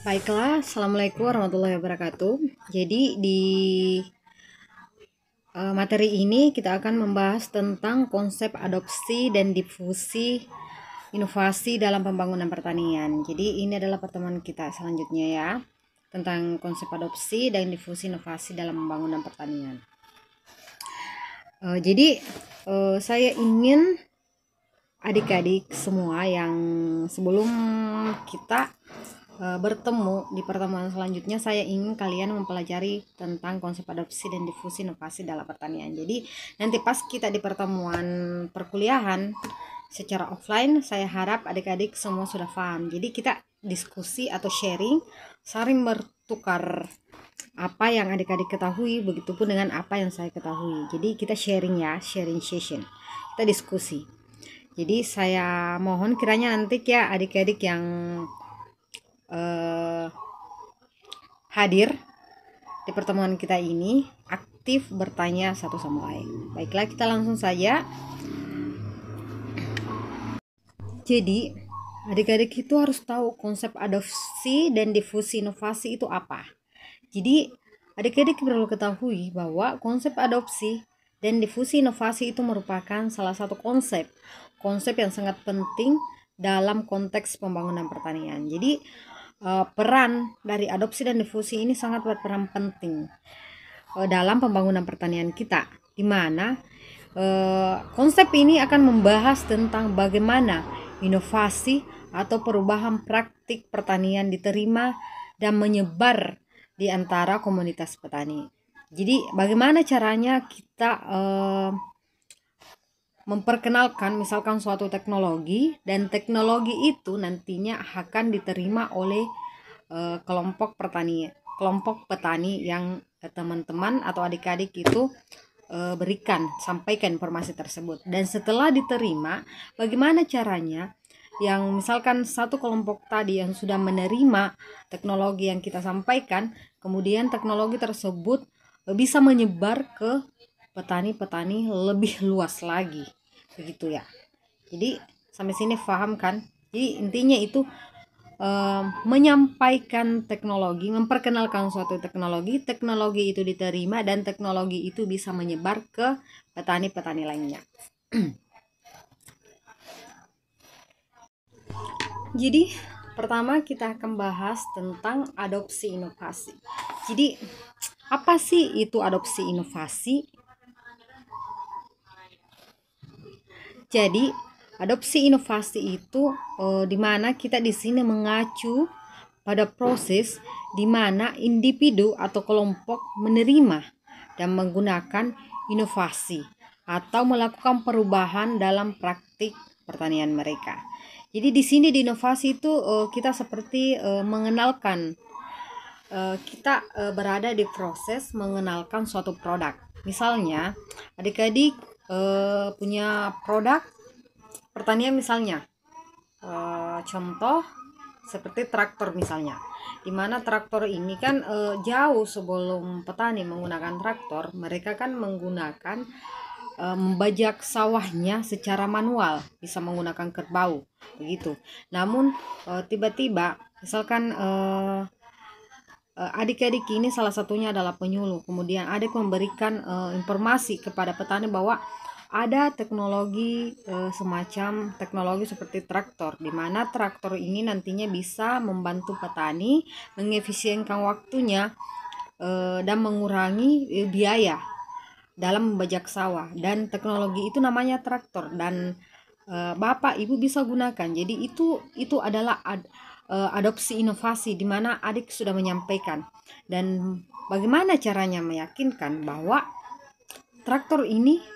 Baiklah, Assalamualaikum warahmatullahi wabarakatuh. Jadi di materi ini kita akan membahas tentang konsep adopsi dan difusi inovasi dalam pembangunan pertanian. Jadi ini adalah pertemuan kita selanjutnya ya, tentang konsep adopsi dan difusi inovasi dalam pembangunan pertanian. Jadi saya ingin adik-adik semua yang sebelum kita bertemu di pertemuan selanjutnya, saya ingin kalian mempelajari tentang konsep adopsi dan difusi inovasi dalam pertanian. Jadi nanti pas kita di pertemuan perkuliahan secara offline, saya harap adik-adik semua sudah paham. Jadi kita diskusi atau sharing, saling bertukar apa yang adik-adik ketahui, begitupun dengan apa yang saya ketahui. Jadi kita sharing ya, sharing session, kita diskusi. Jadi saya mohon kiranya nanti ya adik-adik yang hadir di pertemuan kita ini aktif bertanya satu sama lain. Baiklah, kita langsung saja. Jadi adik-adik itu harus tahu konsep adopsi dan difusi inovasi itu apa. Jadi adik-adik perlu ketahui bahwa konsep adopsi dan difusi inovasi itu merupakan salah satu konsep yang sangat penting dalam konteks pembangunan pertanian. Jadi peran dari adopsi dan difusi ini sangat berperan penting dalam pembangunan pertanian kita, di mana konsep ini akan membahas tentang bagaimana inovasi atau perubahan praktik pertanian diterima dan menyebar di antara komunitas petani. Jadi bagaimana caranya kita memperkenalkan misalkan suatu teknologi, dan teknologi itu nantinya akan diterima oleh kelompok petani yang teman-teman atau adik-adik itu sampaikan informasi tersebut. Dan setelah diterima, bagaimana caranya yang misalkan satu kelompok tadi yang sudah menerima teknologi yang kita sampaikan, kemudian teknologi tersebut bisa menyebar ke petani-petani lebih luas lagi, begitu ya. Jadi sampai sini paham kan? Jadi intinya itu menyampaikan teknologi, memperkenalkan suatu teknologi itu diterima dan teknologi itu bisa menyebar ke petani-petani lainnya. Jadi pertama kita akan bahas tentang adopsi inovasi. Jadi apa sih itu adopsi inovasi? Jadi adopsi inovasi itu di mana kita di sini mengacu pada proses di mana individu atau kelompok menerima dan menggunakan inovasi atau melakukan perubahan dalam praktik pertanian mereka. Jadi di sini di inovasi itu kita seperti mengenalkan, kita berada di proses mengenalkan suatu produk. Misalnya adik-adik punya produk pertanian misalnya, contoh seperti traktor misalnya, dimana traktor ini kan jauh sebelum petani menggunakan traktor, mereka kan menggunakan membajak sawahnya secara manual, bisa menggunakan kerbau begitu. Namun tiba-tiba misalkan adik-adik ini salah satunya adalah penyuluh, kemudian adik memberikan informasi kepada petani bahwa ada teknologi semacam teknologi seperti traktor, di mana traktor ini nantinya bisa membantu petani mengefisienkan waktunya dan mengurangi biaya dalam membajak sawah, dan teknologi itu namanya traktor, dan Bapak Ibu bisa gunakan. Jadi itu adalah adopsi inovasi di mana adik sudah menyampaikan, dan bagaimana caranya meyakinkan bahwa traktor ini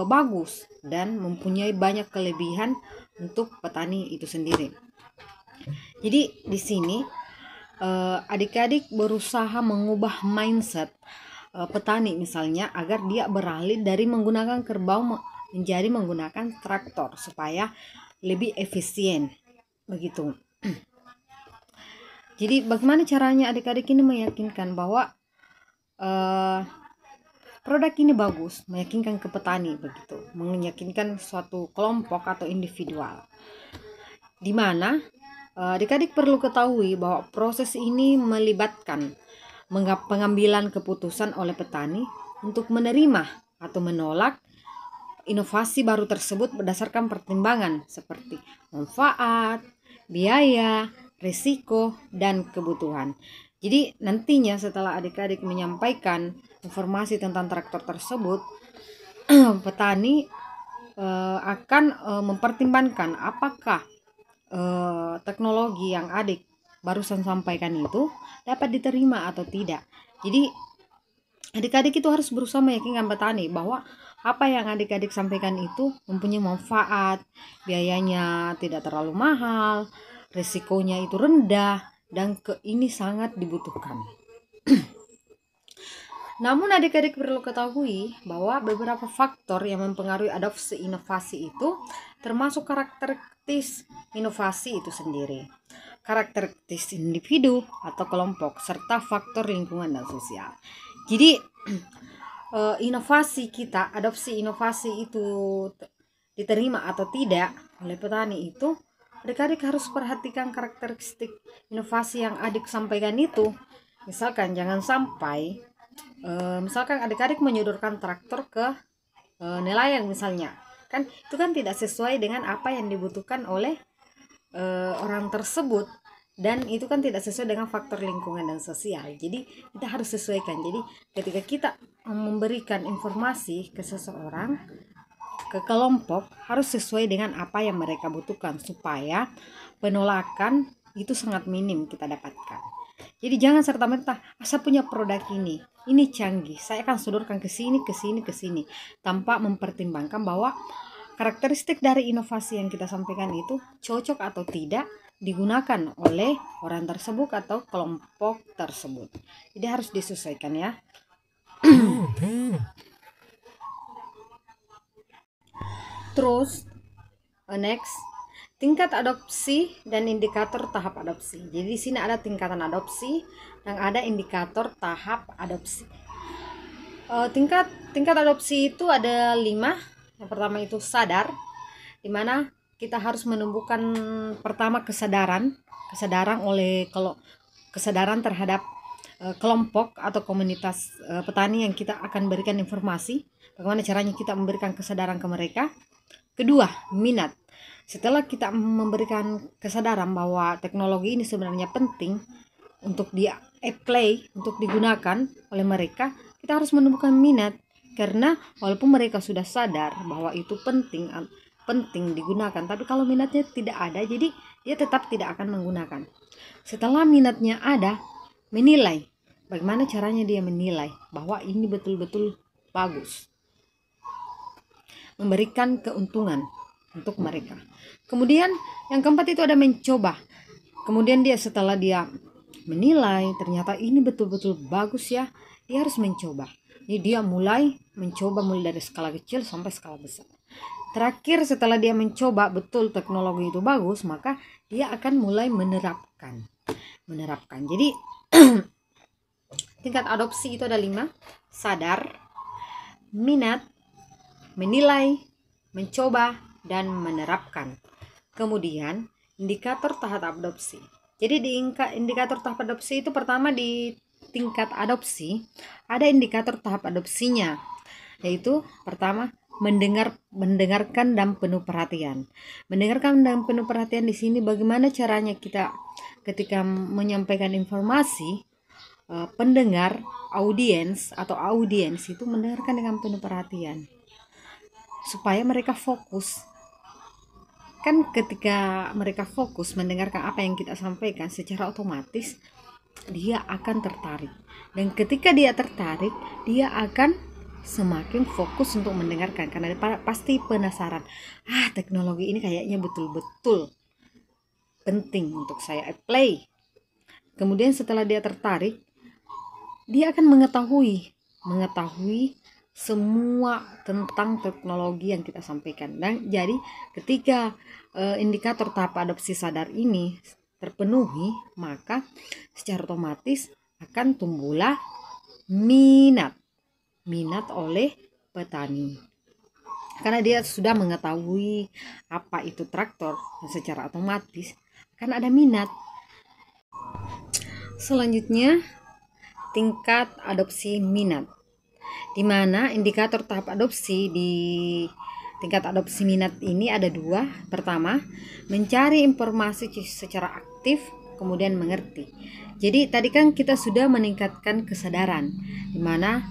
bagus dan mempunyai banyak kelebihan untuk petani itu sendiri. Jadi di sini adik-adik berusaha mengubah mindset petani misalnya agar dia beralih dari menggunakan kerbau menjadi menggunakan traktor supaya lebih efisien begitu. Jadi bagaimana caranya adik-adik ini meyakinkan bahwa produk ini bagus, meyakinkan ke petani begitu, meyakinkan suatu kelompok atau individual, di mana Adik-adik perlu ketahui bahwa proses ini melibatkan pengambilan keputusan oleh petani untuk menerima atau menolak inovasi baru tersebut berdasarkan pertimbangan seperti manfaat, biaya, risiko, dan kebutuhan. Jadi nantinya setelah adik-adik menyampaikan informasi tentang traktor tersebut, petani akan mempertimbangkan apakah teknologi yang adik barusan sampaikan itu dapat diterima atau tidak. Jadi adik-adik itu harus berusaha meyakinkan petani bahwa apa yang adik-adik sampaikan itu mempunyai manfaat, biayanya tidak terlalu mahal, risikonya itu rendah, dan ini sangat dibutuhkan. Namun adik-adik perlu ketahui bahwa beberapa faktor yang mempengaruhi adopsi inovasi itu termasuk karakteristik inovasi itu sendiri, karakteristik individu atau kelompok, serta faktor lingkungan dan sosial. Jadi adopsi inovasi itu diterima atau tidak oleh petani itu, adik-adik harus perhatikan karakteristik inovasi yang adik sampaikan itu. Misalkan jangan sampai misalkan adik-adik menyodorkan traktor ke nelayan misalnya, kan itu kan tidak sesuai dengan apa yang dibutuhkan oleh orang tersebut, dan itu kan tidak sesuai dengan faktor lingkungan dan sosial. Jadi kita harus sesuaikan. Jadi ketika kita memberikan informasi ke seseorang, ke kelompok, harus sesuai dengan apa yang mereka butuhkan supaya penolakan itu sangat minim kita dapatkan. Jadi jangan serta-merta saya punya produk ini canggih, saya akan sodorkan ke sini tanpa mempertimbangkan bahwa karakteristik dari inovasi yang kita sampaikan itu cocok atau tidak digunakan oleh orang tersebut atau kelompok tersebut. Jadi harus disesuaikan ya. Terus next, tingkat adopsi dan indikator tahap adopsi. Jadi di sini ada tingkatan adopsi dan ada indikator tahap adopsi. Tingkat adopsi itu ada 5. Yang pertama itu sadar, di mana kita harus menumbuhkan pertama kesadaran terhadap kelompok atau komunitas petani yang kita akan berikan informasi. Bagaimana caranya kita memberikan kesadaran ke mereka. Kedua, minat. Setelah kita memberikan kesadaran bahwa teknologi ini sebenarnya penting untuk di-apply, untuk digunakan oleh mereka, kita harus menumbuhkan minat. Karena walaupun mereka sudah sadar bahwa itu penting digunakan, tapi kalau minatnya tidak ada, jadi dia tetap tidak akan menggunakan. Setelah minatnya ada, menilai. Bagaimana caranya dia menilai bahwa ini betul-betul bagus, memberikan keuntungan untuk mereka. Kemudian yang keempat itu ada mencoba. Kemudian setelah dia menilai ternyata ini betul-betul bagus ya, dia harus mencoba. Jadi dia mulai mencoba mulai dari skala kecil sampai skala besar. Terakhir setelah dia mencoba betul teknologi itu bagus, maka dia akan mulai menerapkan. Jadi tingkat adopsi itu ada 5. Sadar, minat, menilai, mencoba, dan menerapkan. Kemudian indikator tahap adopsi. Jadi di indikator tahap adopsi itu pertama di tingkat adopsi ada indikator tahap adopsinya, yaitu pertama mendengarkan dan penuh perhatian. Mendengarkan dan penuh perhatian di sini bagaimana caranya kita ketika menyampaikan informasi, pendengar, audiens itu mendengarkan dengan penuh perhatian supaya mereka fokus. Kan ketika mereka fokus mendengarkan apa yang kita sampaikan, secara otomatis dia akan tertarik. Dan ketika dia tertarik, dia akan semakin fokus untuk mendengarkan karena dia pasti penasaran. Teknologi ini kayaknya betul-betul penting untuk saya apply. Kemudian setelah dia tertarik, dia akan mengetahui semua tentang teknologi yang kita sampaikan. Dan jadi ketika indikator tahap adopsi sadar ini terpenuhi, maka secara otomatis akan tumbuhlah minat oleh petani. Karena dia sudah mengetahui apa itu traktor, dan secara otomatis akan ada minat. Selanjutnya, tingkat adopsi minat, di mana indikator tahap adopsi di tingkat adopsi minat ini ada dua. Pertama, mencari informasi secara aktif, kemudian mengerti. Jadi tadi kan kita sudah meningkatkan kesadaran, di mana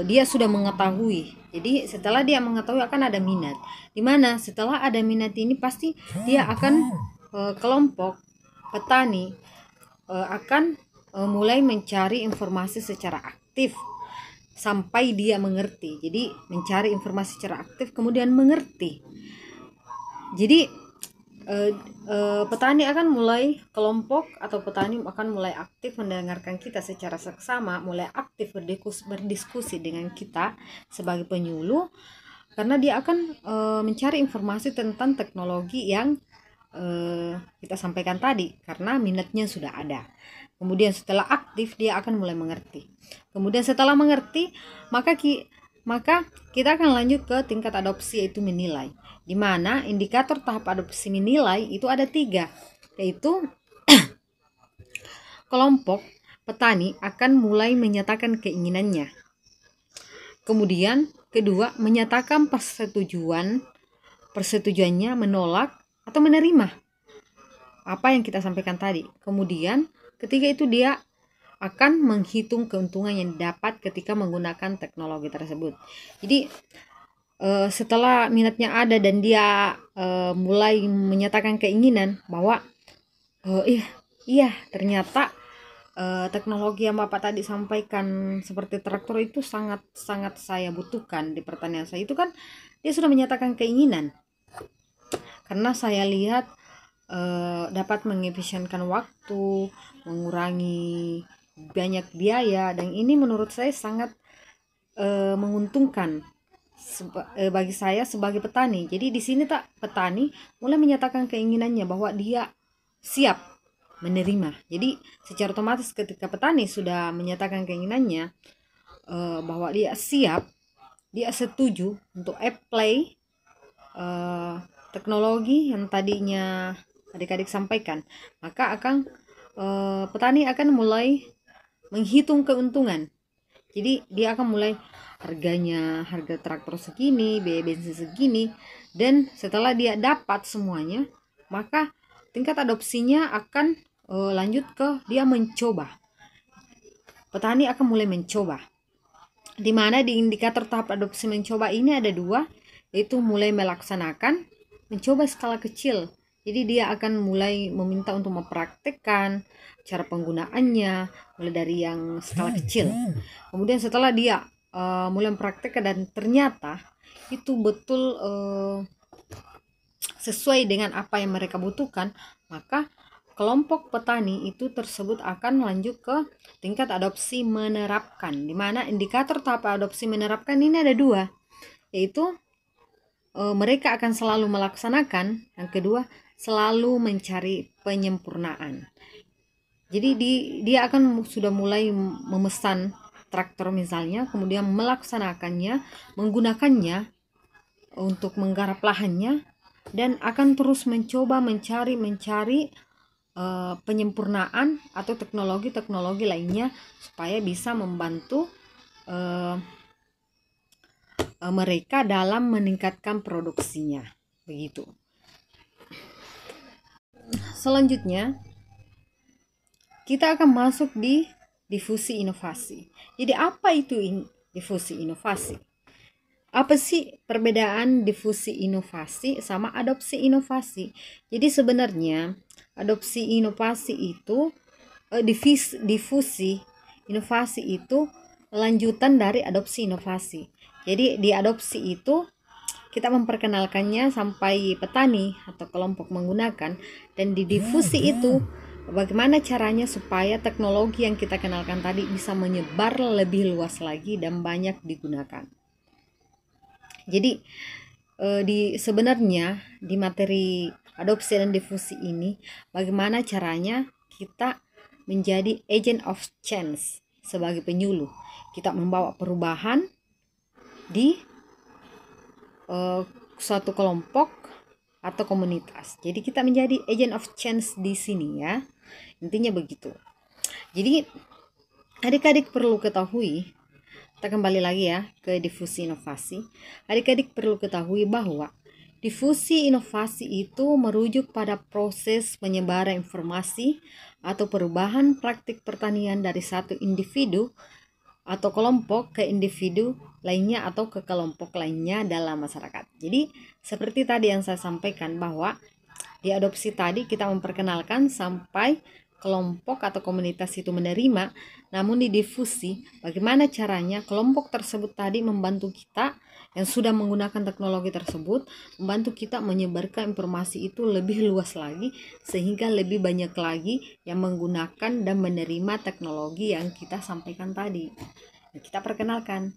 dia sudah mengetahui. Jadi setelah dia mengetahui akan ada minat, di mana setelah ada minat ini pasti dia akan kelompok petani akan mulai mencari informasi secara aktif sampai dia mengerti. Jadi mencari informasi secara aktif kemudian mengerti. Jadi petani akan mulai, kelompok atau petani akan mulai aktif mendengarkan kita secara seksama, mulai aktif berdiskusi dengan kita sebagai penyuluh, karena dia akan mencari informasi tentang teknologi yang kita sampaikan tadi, karena minatnya sudah ada. Kemudian setelah aktif dia akan mulai mengerti. Kemudian setelah mengerti, maka kita akan lanjut ke tingkat adopsi, yaitu menilai, di mana indikator tahap adopsi menilai itu ada 3, yaitu kelompok petani akan mulai menyatakan keinginannya. Kemudian kedua, menyatakan persetujuannya, menolak atau menerima apa yang kita sampaikan tadi. Kemudian ketiga itu dia akan menghitung keuntungan yang didapat ketika menggunakan teknologi tersebut. Jadi setelah minatnya ada dan dia mulai menyatakan keinginan bahwa iya ternyata teknologi yang Bapak tadi sampaikan seperti traktor itu sangat saya butuhkan di pertanian saya, itu kan dia sudah menyatakan keinginan, karena saya lihat dapat mengefisienkan waktu, mengurangi banyak biaya, dan ini menurut saya sangat menguntungkan bagi saya sebagai petani. Jadi di sini petani mulai menyatakan keinginannya bahwa dia siap menerima. Jadi secara otomatis ketika petani sudah menyatakan keinginannya bahwa dia siap, dia setuju untuk apply teknologi yang tadinya adik-adik sampaikan, maka petani akan mulai menghitung keuntungan. Jadi dia akan mulai harga traktor segini, biaya bensin segini, dan setelah dia dapat semuanya, maka tingkat adopsinya akan lanjut ke dia mencoba. Petani akan mulai mencoba, di mana di indikator tahap adopsi mencoba ini ada 2, yaitu mulai melaksanakan, mencoba skala kecil. Jadi dia akan mulai meminta untuk mempraktekkan cara penggunaannya mulai dari yang skala kecil. Kemudian setelah dia mulai mempraktekkan dan ternyata itu betul sesuai dengan apa yang mereka butuhkan, maka kelompok petani itu tersebut akan lanjut ke tingkat adopsi menerapkan, di mana indikator tahap adopsi menerapkan ini ada 2, yaitu mereka akan selalu melaksanakan, yang kedua selalu mencari penyempurnaan. Jadi dia akan sudah mulai memesan traktor misalnya, kemudian melaksanakannya, menggunakannya untuk menggarap lahannya, dan akan terus mencoba mencari penyempurnaan atau teknologi lainnya supaya bisa membantu mereka dalam meningkatkan produksinya. Begitu. Selanjutnya kita akan masuk di difusi inovasi. Jadi apa itu difusi inovasi? Apa sih perbedaan difusi inovasi sama adopsi inovasi? Jadi sebenarnya adopsi inovasi itu difusi inovasi itu lanjutan dari adopsi inovasi. Jadi di adopsi itu kita memperkenalkannya sampai petani atau kelompok menggunakan, dan di difusi itu bagaimana caranya supaya teknologi yang kita kenalkan tadi bisa menyebar lebih luas lagi dan banyak digunakan. Jadi sebenarnya di materi adopsi dan difusi ini bagaimana caranya kita menjadi agent of change sebagai penyuluh. Kita membawa perubahan di suatu kelompok atau komunitas. Jadi kita menjadi agent of change di sini ya. Intinya begitu. Jadi adik-adik perlu ketahui, kita kembali lagi ya ke difusi inovasi. Adik-adik perlu ketahui bahwa difusi inovasi itu merujuk pada proses penyebaran informasi atau perubahan praktik pertanian dari satu individu atau kelompok ke individu lainnya atau ke kelompok lainnya dalam masyarakat. Jadi seperti tadi yang saya sampaikan bahwa di adopsi tadi kita memperkenalkan sampai kelompok atau komunitas itu menerima, namun di difusi bagaimana caranya kelompok tersebut tadi membantu kita yang sudah menggunakan teknologi tersebut, membantu kita menyebarkan informasi itu lebih luas lagi sehingga lebih banyak lagi yang menggunakan dan menerima teknologi yang kita sampaikan tadi, yang kita perkenalkan.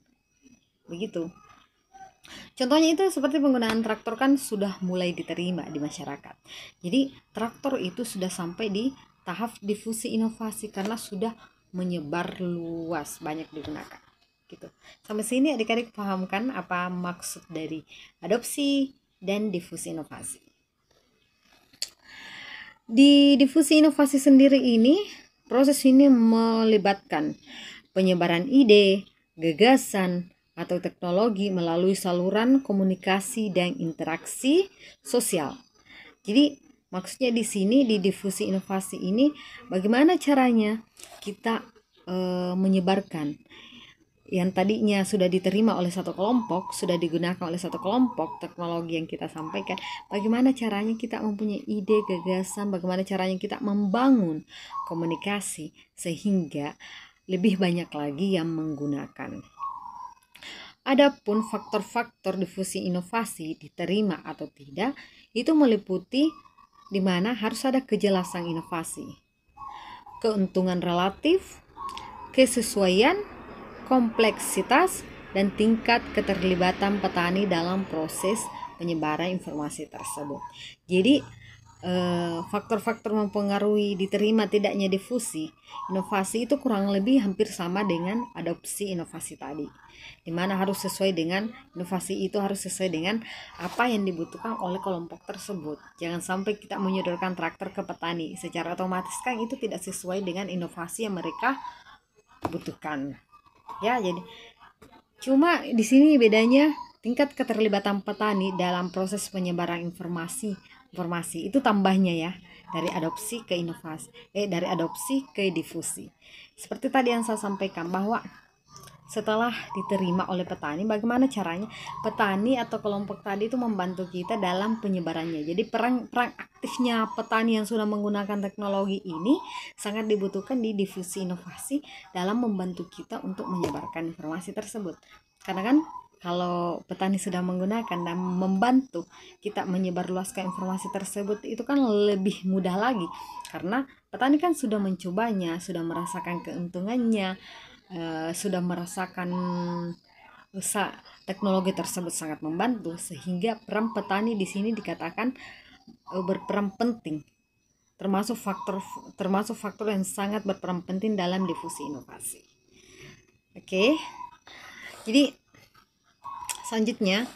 Begitu. Contohnya itu seperti penggunaan traktor kan sudah mulai diterima di masyarakat. Jadi traktor itu sudah sampai di tahap difusi inovasi karena sudah menyebar luas, banyak digunakan. Gitu. Sampai sini adik-adik paham kan apa maksud dari adopsi dan difusi inovasi. Di difusi inovasi sendiri ini, proses ini melibatkan penyebaran ide, gagasan, atau teknologi melalui saluran komunikasi dan interaksi sosial. Jadi maksudnya di sini di difusi inovasi ini bagaimana caranya kita menyebarkan yang tadinya sudah diterima oleh satu kelompok, sudah digunakan oleh satu kelompok teknologi yang kita sampaikan, bagaimana caranya kita mempunyai ide, gagasan, bagaimana caranya kita membangun komunikasi sehingga lebih banyak lagi yang menggunakan. Adapun faktor-faktor difusi inovasi diterima atau tidak itu meliputi di mana harus ada kejelasan inovasi, keuntungan relatif, kesesuaian, kompleksitas, dan tingkat keterlibatan petani dalam proses penyebaran informasi tersebut. Jadi faktor-faktor mempengaruhi diterima tidaknya difusi inovasi itu kurang lebih hampir sama dengan adopsi inovasi tadi, dimana harus sesuai dengan inovasi itu harus sesuai dengan apa yang dibutuhkan oleh kelompok tersebut. Jangan sampai kita menyodorkan traktor ke petani secara otomatis kan itu tidak sesuai dengan inovasi yang mereka butuhkan. Ya, jadi cuma di sini bedanya tingkat keterlibatan petani dalam proses penyebaran informasi itu tambahnya ya dari adopsi ke inovasi, dari adopsi ke difusi. Seperti tadi yang saya sampaikan bahwa setelah diterima oleh petani, bagaimana caranya petani atau kelompok tadi itu membantu kita dalam penyebarannya. Jadi perang aktifnya petani yang sudah menggunakan teknologi ini sangat dibutuhkan di difusi inovasi dalam membantu kita untuk menyebarkan informasi tersebut. Karena kan kalau petani sudah menggunakan dan membantu kita menyebarluaskan informasi tersebut itu kan lebih mudah lagi karena petani kan sudah mencobanya, sudah merasakan keuntungannya, sudah merasakan usaha teknologi tersebut sangat membantu sehingga peran petani di sini dikatakan berperan penting, termasuk faktor yang sangat berperan penting dalam difusi inovasi. Oke. Jadi selanjutnya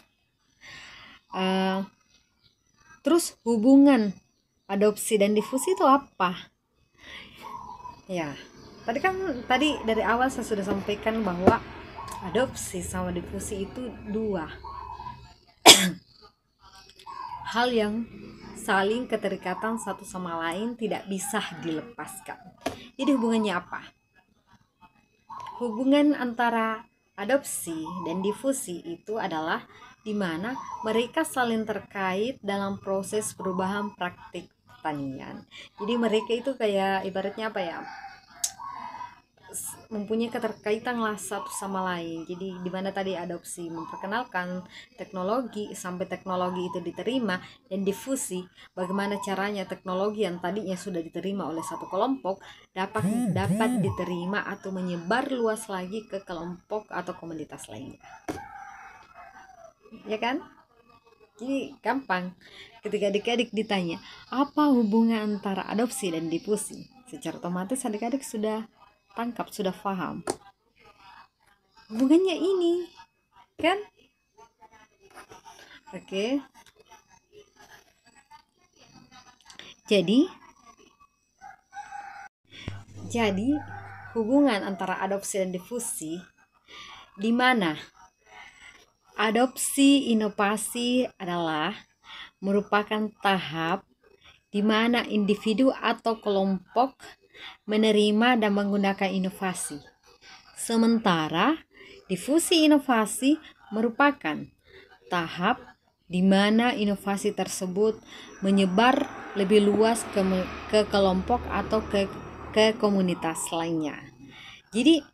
terus hubungan adopsi dan difusi itu apa? Ya, tadi dari awal saya sudah sampaikan bahwa adopsi sama difusi itu dua hal yang saling keterikatan satu sama lain, tidak bisa dilepaskan. Jadi hubungannya apa? Hubungan antara adopsi dan difusi itu adalah di mana mereka saling terkait dalam proses perubahan praktik pertanian. Jadi mereka itu kayak ibaratnya apa ya? Mempunyai keterkaitan lah satu sama lain. Jadi di mana tadi adopsi memperkenalkan teknologi sampai teknologi itu diterima, dan difusi bagaimana caranya teknologi yang tadinya sudah diterima oleh satu kelompok dapat diterima atau menyebar luas lagi ke kelompok atau komunitas lainnya. Ya kan? Jadi gampang ketika adik-adik ditanya apa hubungan antara adopsi dan difusi, secara otomatis adik-adik sudah tangkap, sudah paham hubungannya ini kan. Oke. Jadi hubungan antara adopsi dan difusi, di mana adopsi inovasi adalah merupakan tahap di mana individu atau kelompok menerima dan menggunakan inovasi. Sementara difusi inovasi merupakan tahap di mana inovasi tersebut menyebar lebih luas ke kelompok atau ke komunitas lainnya. Jadi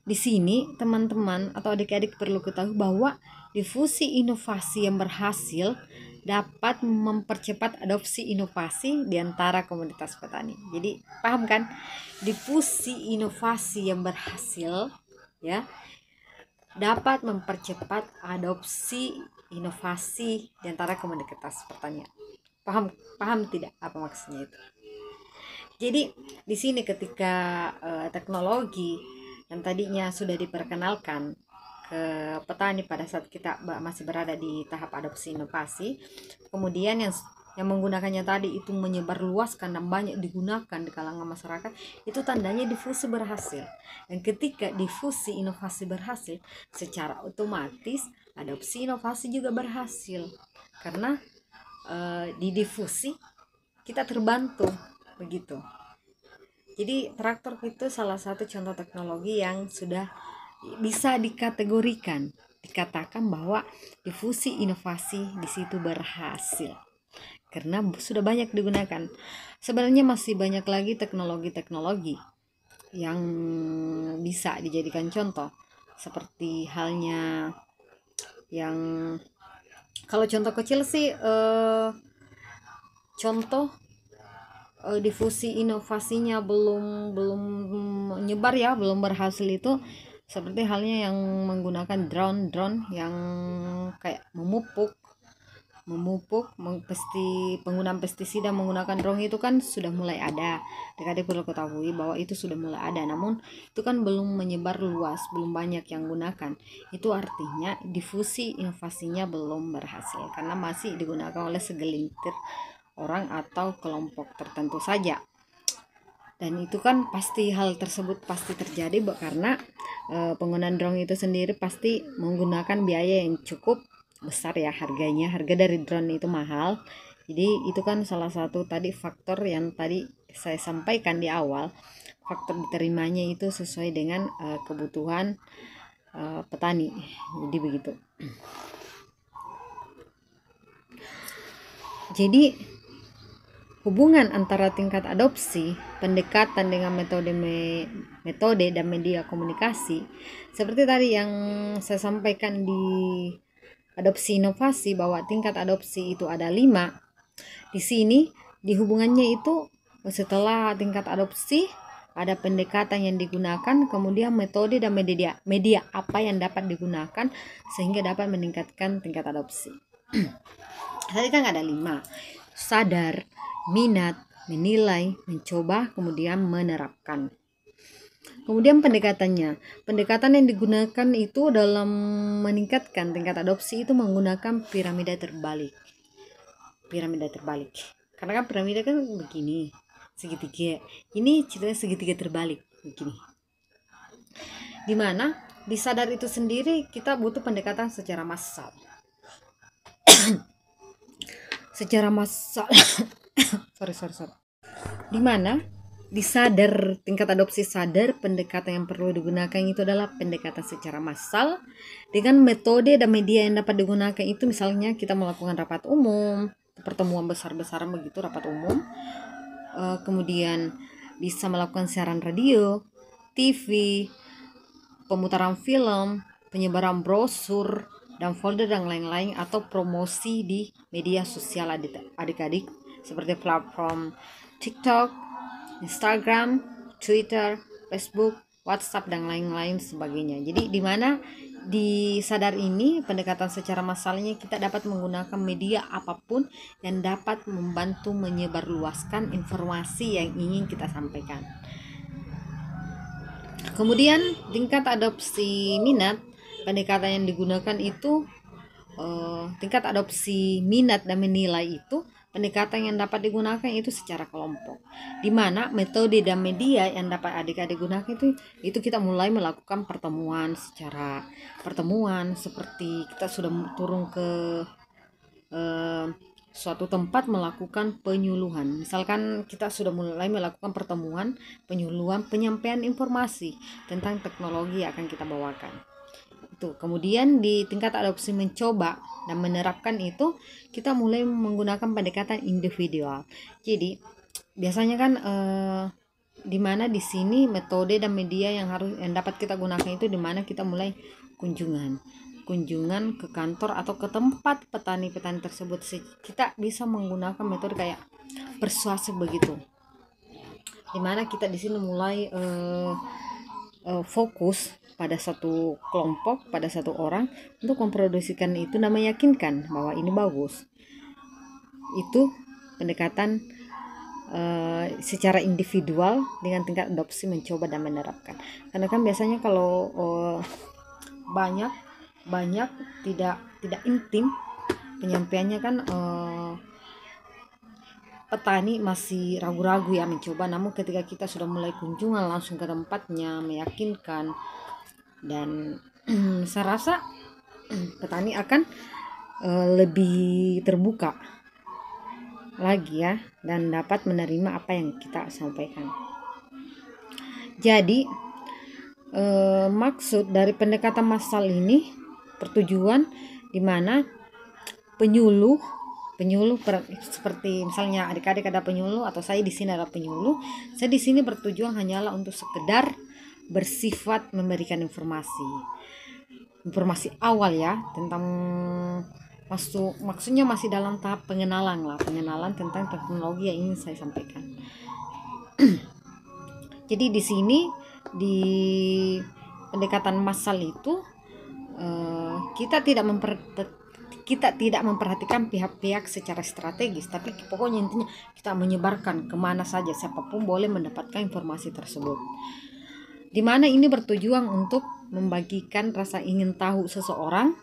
di sini teman-teman atau adik-adik perlu ketahui bahwa difusi inovasi yang berhasil dapat mempercepat adopsi inovasi di antara komunitas petani. Jadi paham kan? Difusi inovasi yang berhasil ya dapat mempercepat adopsi inovasi di antara komunitas pertanian. Paham tidak apa maksudnya itu? Jadi di sini ketika teknologi yang tadinya sudah diperkenalkan ke petani pada saat kita masih berada di tahap adopsi inovasi, kemudian yang menggunakannya tadi itu menyebar luaskan dan banyak digunakan di kalangan masyarakat, itu tandanya difusi berhasil. Dan ketika difusi inovasi berhasil, secara otomatis adopsi inovasi juga berhasil, karena di difusi kita terbantu begitu. Jadi traktor itu salah satu contoh teknologi yang sudah bisa dikatakan bahwa difusi inovasi di situ berhasil karena sudah banyak digunakan. Sebenarnya masih banyak lagi teknologi-teknologi yang bisa dijadikan contoh, seperti halnya yang kalau contoh kecil sih contoh difusi inovasinya belum menyebar ya, belum berhasil, itu seperti halnya yang menggunakan drone yang kayak memupuk penggunaan pestisida menggunakan drone itu kan sudah mulai ada. Adik-adik perlu ketahui bahwa itu sudah mulai ada, namun itu kan belum menyebar luas, belum banyak yang gunakan. Itu artinya difusi inovasinya belum berhasil karena masih digunakan oleh segelintir orang atau kelompok tertentu saja. Dan itu kan pasti hal tersebut pasti terjadi karena penggunaan drone itu sendiri pasti menggunakan biaya yang cukup besar ya, harga dari drone itu mahal. Jadi itu kan salah satu tadi faktor yang tadi saya sampaikan di awal, faktor diterimanya itu sesuai dengan kebutuhan petani. Jadi begitu. Jadi hubungan antara tingkat adopsi, pendekatan dengan metode dan media komunikasi, seperti tadi yang saya sampaikan di adopsi inovasi bahwa tingkat adopsi itu ada 5. Di sini di hubungannya itu setelah tingkat adopsi ada pendekatan yang digunakan, kemudian metode dan media apa yang dapat digunakan sehingga dapat meningkatkan tingkat adopsi. Tadi kan ada 5: sadar, minat, menilai, mencoba, kemudian menerapkan. Kemudian pendekatan yang digunakan itu dalam meningkatkan tingkat adopsi itu menggunakan piramida terbalik. Karena kan piramida kan begini, segitiga. Ini ceritanya segitiga terbalik begini. Dimana di sadar itu sendiri kita butuh pendekatan secara massal. sorry. Dimana di sadar, tingkat adopsi sadar, pendekatan yang perlu digunakan itu adalah pendekatan secara massal dengan metode dan media yang dapat digunakan itu misalnya kita melakukan rapat umum, pertemuan besar-besaran begitu, rapat umum, kemudian bisa melakukan siaran radio, TV, pemutaran film, penyebaran brosur dan folder dan lain-lain, atau promosi di media sosial adik-adik seperti platform TikTok, Instagram, Twitter, Facebook, WhatsApp dan lain-lain sebagainya. Jadi di mana di sadar ini pendekatan secara massalnya kita dapat menggunakan media apapun yang dapat membantu menyebarluaskan informasi yang ingin kita sampaikan. Kemudian tingkat adopsi minat, pendekatan yang digunakan itu tingkat adopsi minat dan menilai itu pendekatan yang dapat digunakan itu secara kelompok, di mana metode dan media yang dapat adik-adik gunakan itu kita mulai melakukan pertemuan seperti kita sudah turun ke suatu tempat melakukan penyuluhan. Misalkan kita sudah mulai melakukan pertemuan, penyuluhan, penyampaian informasi tentang teknologi yang akan kita bawakan. Kemudian di tingkat adopsi mencoba dan menerapkan itu kita mulai menggunakan pendekatan individual. Jadi biasanya kan di mana di sini metode dan media yang dapat kita gunakan itu di mana kita mulai kunjungan ke kantor atau ke tempat petani-petani tersebut. Kita bisa menggunakan metode kayak persuasif begitu, dimana kita di sini mulai fokus pada satu kelompok, pada satu orang untuk memproduksikan itu dan meyakinkan bahwa ini bagus. Itu pendekatan secara individual dengan tingkat adopsi mencoba dan menerapkan. Karena kan biasanya kalau banyak tidak intim penyampaiannya kan, petani masih ragu-ragu ya mencoba. Namun ketika kita sudah mulai kunjungan langsung ke tempatnya, meyakinkan, dan saya rasa petani akan lebih terbuka lagi ya, dan dapat menerima apa yang kita sampaikan. Jadi maksud dari pendekatan massal ini bertujuan di mana penyuluh seperti misalnya adik-adik ada penyuluh atau saya di sini ada penyuluh. Saya di sini bertujuan hanyalah untuk sekedar bersifat memberikan informasi awal ya tentang maksudnya masih dalam tahap pengenalan tentang teknologi yang ingin saya sampaikan. Jadi di sini di pendekatan massal itu kita tidak memperhatikan pihak-pihak secara strategis, tapi pokoknya intinya kita menyebarkan kemana saja, siapapun boleh mendapatkan informasi tersebut. Dimana ini bertujuan untuk membagikan rasa ingin tahu seseorang,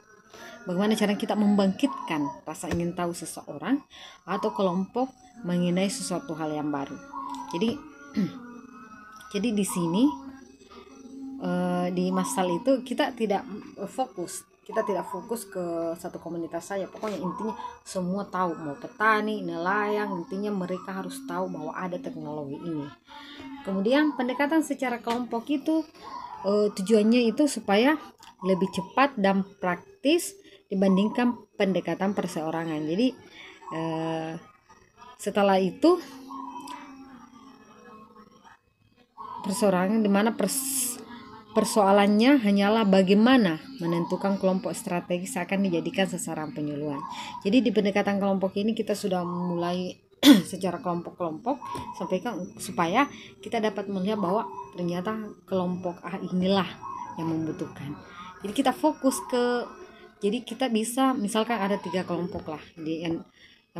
bagaimana cara kita membangkitkan rasa ingin tahu seseorang atau kelompok mengenai sesuatu hal yang baru. Jadi di sini di massal itu kita tidak fokus ke satu komunitas saja. Pokoknya intinya semua tahu, mau petani, nelayan, intinya mereka harus tahu bahwa ada teknologi ini. Kemudian pendekatan secara kelompok itu tujuannya itu supaya lebih cepat dan praktis dibandingkan pendekatan perseorangan. Jadi setelah itu perseorangan dimana persoalannya hanyalah bagaimana menentukan kelompok strategis akan dijadikan sasaran penyuluhan. Jadi di pendekatan kelompok ini kita sudah mulai secara kelompok-kelompok sampaikan supaya kita dapat melihat bahwa ternyata kelompok A inilah yang membutuhkan. Jadi kita fokus jadi kita bisa misalkan ada 3 kelompok lah yang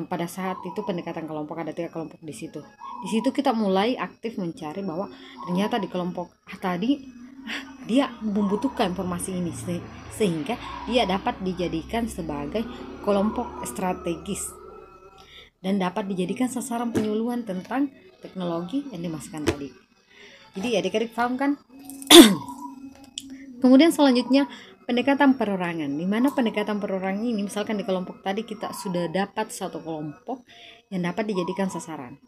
pada saat itu pendekatan kelompok ada 3 kelompok di situ. Di situ kita mulai aktif mencari bahwa ternyata di kelompok A tadi dia membutuhkan informasi ini sehingga dia dapat dijadikan sebagai kelompok strategis dan dapat dijadikan sasaran penyuluhan tentang teknologi yang dimasukkan tadi. Jadi adik-adik paham kan? Kemudian selanjutnya pendekatan perorangan, di mana pendekatan perorangan ini misalkan di kelompok tadi kita sudah dapat satu kelompok yang dapat dijadikan sasaran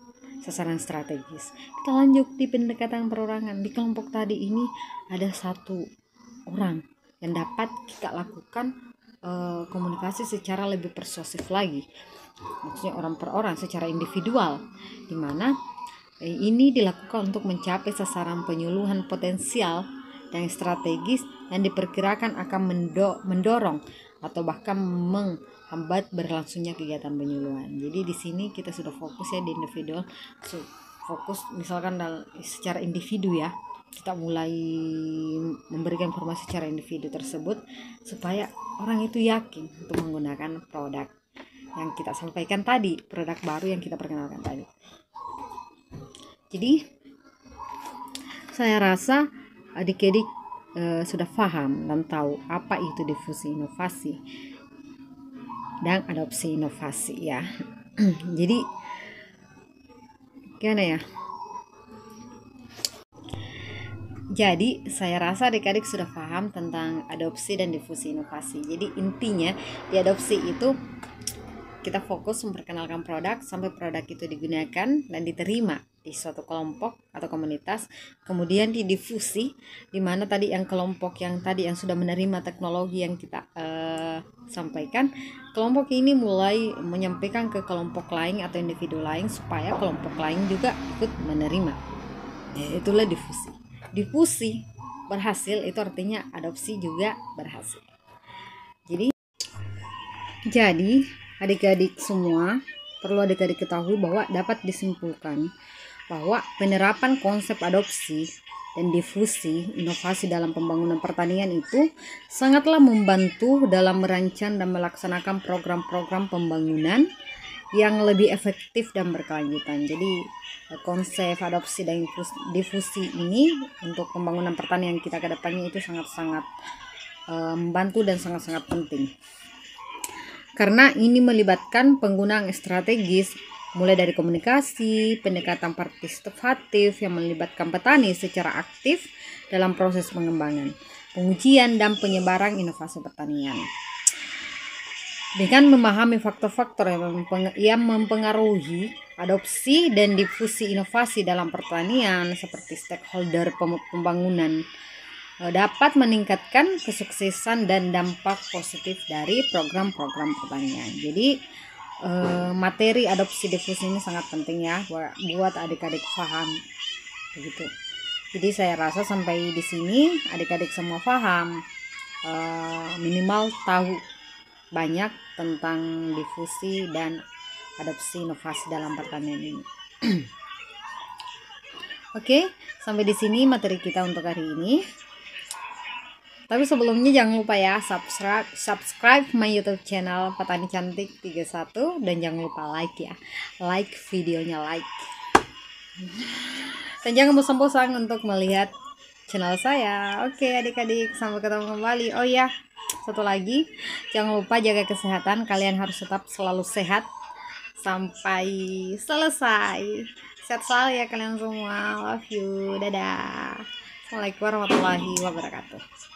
strategis. Kita lanjut di pendekatan perorangan. Di kelompok tadi ini ada satu orang yang dapat kita lakukan komunikasi secara lebih persuasif lagi, maksudnya orang per orang secara individual, di mana ini dilakukan untuk mencapai sasaran penyuluhan potensial dan strategis yang diperkirakan akan mendorong atau bahkan menghambat berlangsungnya kegiatan penyuluhan. Jadi di sini kita sudah fokus ya di individual, fokus misalkan secara individu ya, kita mulai memberikan informasi secara individu tersebut supaya orang itu yakin untuk menggunakan produk yang kita sampaikan tadi, produk baru yang kita perkenalkan tadi. Jadi saya rasa adik-adik sudah paham dan tahu apa itu difusi inovasi dan adopsi inovasi ya. Jadi gimana ya? Jadi saya rasa adik-adik sudah paham tentang adopsi dan difusi inovasi. Jadi intinya di adopsi itu kita fokus memperkenalkan produk sampai produk itu digunakan dan diterima di suatu kelompok atau komunitas. Kemudian di difusi, di mana tadi yang kelompok yang tadi yang sudah menerima teknologi yang kita sampaikan, kelompok ini mulai menyampaikan ke kelompok lain atau individu lain supaya kelompok lain juga ikut menerima. Itulah difusi. Difusi berhasil itu artinya adopsi juga berhasil. Jadi adik-adik semua perlu adik-adik ketahui bahwa dapat disimpulkan bahwa penerapan konsep adopsi dan difusi inovasi dalam pembangunan pertanian itu sangatlah membantu dalam merancang dan melaksanakan program-program pembangunan yang lebih efektif dan berkelanjutan. Jadi konsep adopsi dan difusi ini untuk pembangunan pertanian kita ke depannya itu sangat-sangat membantu dan sangat-sangat penting. Karena ini melibatkan penggunaan strategis mulai dari komunikasi, pendekatan partisipatif yang melibatkan petani secara aktif dalam proses pengembangan, pengujian dan penyebaran inovasi pertanian. Dengan memahami faktor-faktor yang mempengaruhi adopsi dan difusi inovasi dalam pertanian seperti stakeholder pembangunan dapat meningkatkan kesuksesan dan dampak positif dari program-program pertanian. Jadi materi adopsi difusi ini sangat penting ya buat adik-adik paham begitu. Jadi saya rasa sampai di sini adik-adik semua paham, minimal tahu banyak tentang difusi dan adopsi inovasi dalam pertanian ini. Oke, sampai di sini materi kita untuk hari ini. Tapi sebelumnya jangan lupa ya subscribe my YouTube channel Petani Cantik 31 dan jangan lupa like ya. Like videonya like. Dan jangan bosan-bosan untuk melihat channel saya. Oke adik-adik, sampai ketemu kembali. Oh ya, satu lagi, jangan lupa jaga kesehatan. Kalian harus tetap selalu sehat sampai selesai. Sehat selalu ya kalian semua. Love you. Dadah. Assalamualaikum warahmatullahi wabarakatuh.